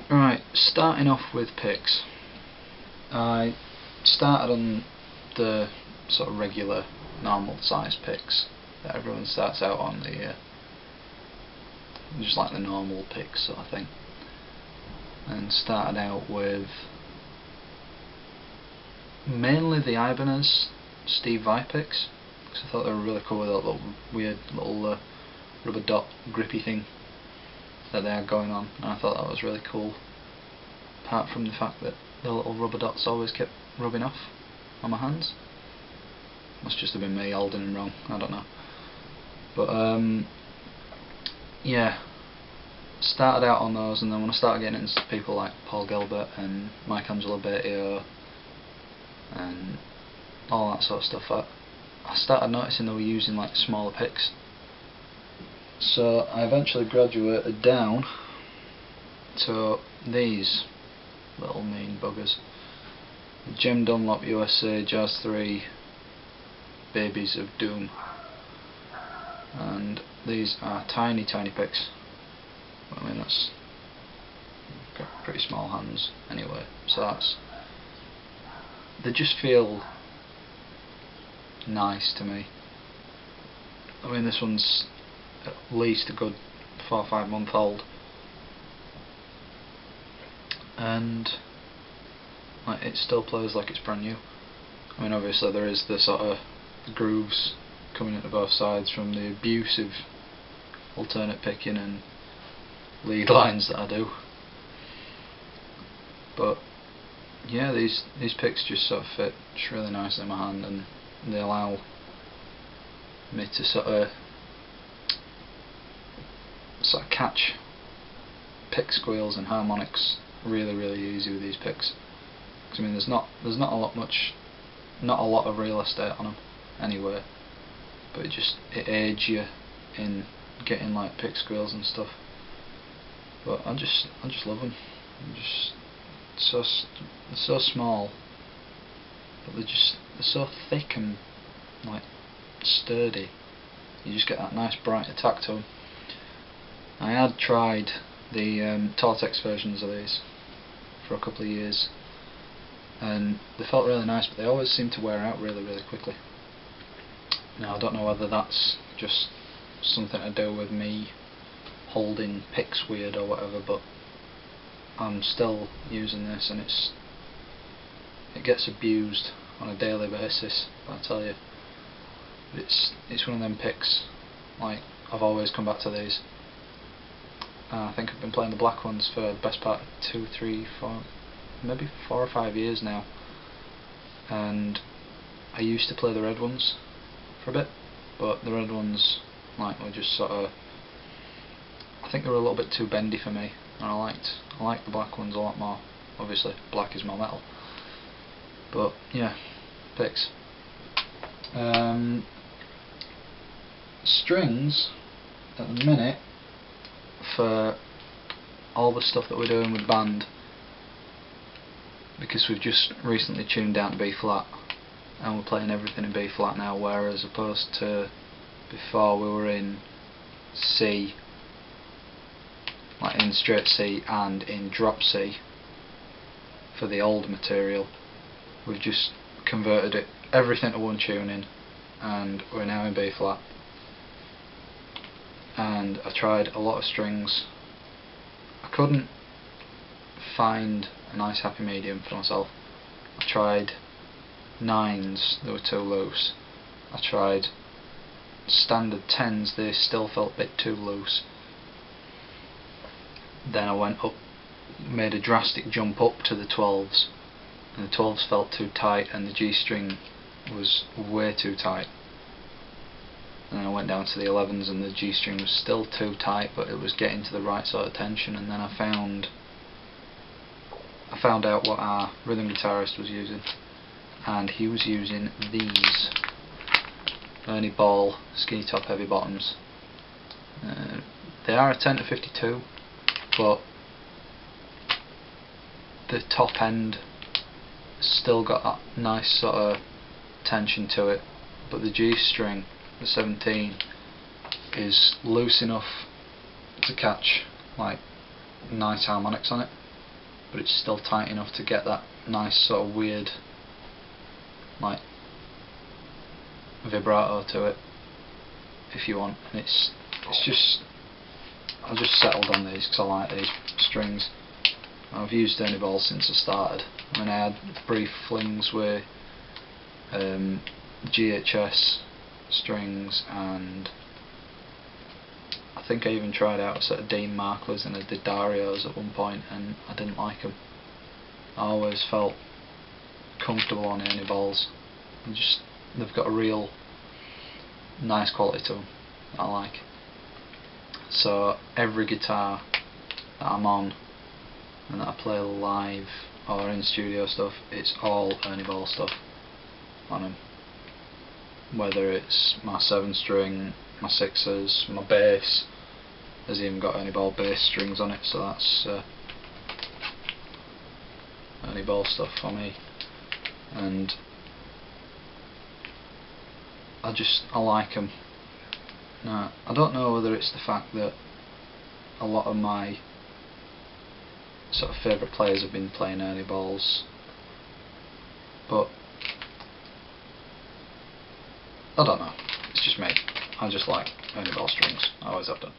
Right, starting off with picks. I started on the sort of regular, normal size picks that everyone starts out on, just like the normal picks sort of thing. And started out with mainly the Ibanez Steve Vai picks, because I thought they were really cool with that little weird little rubber dot grippy thing that they had going on, and I thought that was really cool, apart from the fact that the little rubber dots always kept rubbing off on my hands. Must just have been me holding them wrong, I don't know. But yeah, started out on those, and then when I started getting into people like Paul Gilbert and Michelangelo Bertio and all that sort of stuff, I started noticing they were using like smaller picks. So I eventually graduated down to these little mean buggers, the Jim Dunlop USA Jazz 3 Babies of Doom, and these are tiny picks. I mean, that's got pretty small hands anyway, so they just feel nice to me. I mean, this one's at least a good 4 or 5 month old, and like, it still plays like it's brand new. I mean, obviously there is the sort of grooves coming into both sides from the abusive alternate picking and lead lines that I do, but yeah, these picks just sort of fit just really nicely in my hand, and they allow me to sort of catch pick squeals and harmonics really easy with these picks. Because I mean, there's not a lot of real estate on them anyway, but it aids you in getting like pick squeals and stuff. But I just love them. They're so small, but they're so thick and like sturdy. You just get that nice bright attack to them. I had tried the Tortex versions of these for a couple of years, and they felt really nice, but they always seem to wear out really quickly. Now I don't know whether that's just something to do with me holding picks weird or whatever, but I'm still using this, and it gets abused on a daily basis, I tell you. It's one of them picks, like, I've always come back to these. I think I've been playing the black ones for the best part of 2, 3, 4, maybe 4 or 5 years now, and I used to play the red ones for a bit, but the red ones were just sort of, I think they were a little bit too bendy for me, and I liked the black ones a lot more. Obviously black is my metal, but yeah, picks. Strings at the minute, for all the stuff that we're doing with band, because we've just recently tuned down to B flat and we're playing everything in B flat now, whereas opposed to before we were in C, like in straight C and in drop C for the old material. We've just converted everything to one tuning, and we're now in B flat. And I tried a lot of strings. I couldn't find a nice happy medium for myself. I tried 9s, they were too loose. I tried standard 10s, they still felt a bit too loose. Then I went up, made a drastic jump up to the 12s, and the 12s felt too tight, and the G string was way too tight. And then I went down to the 11s, and the G string was still too tight, but it was getting to the right sort of tension. And then I found out what our rhythm guitarist was using, and he was using these Ernie Ball skinny top heavy bottoms. They are a 10 to 52, but the top end still got that nice sort of tension to it, but the G string, the 17, is loose enough to catch like nice harmonics on it. but it's still tight enough to get that nice sort of weird like vibrato to it if you want. And it's just, I just settled on these because I like these strings. I've used Ernie balls since I started. I mean, I had brief flings with GHS strings, and I think I even tried out a set of Dean Marklers and I did Darios at one point, and I didn't like them. I always felt comfortable on Ernie balls. They've got a real nice quality to them that I like. So every guitar that I'm on and that I play live or in studio stuff, it's all Ernie ball stuff on them. Whether it's my 7-string, my 6s, my bass has even got Ernie ball bass strings on it, so that's Ernie ball stuff for me. And I like them. Now, I don't know whether it's the fact that a lot of my sort of favourite players have been playing Ernie balls, but I don't know, it's just me. I just like Ernie ball strings, I always have done.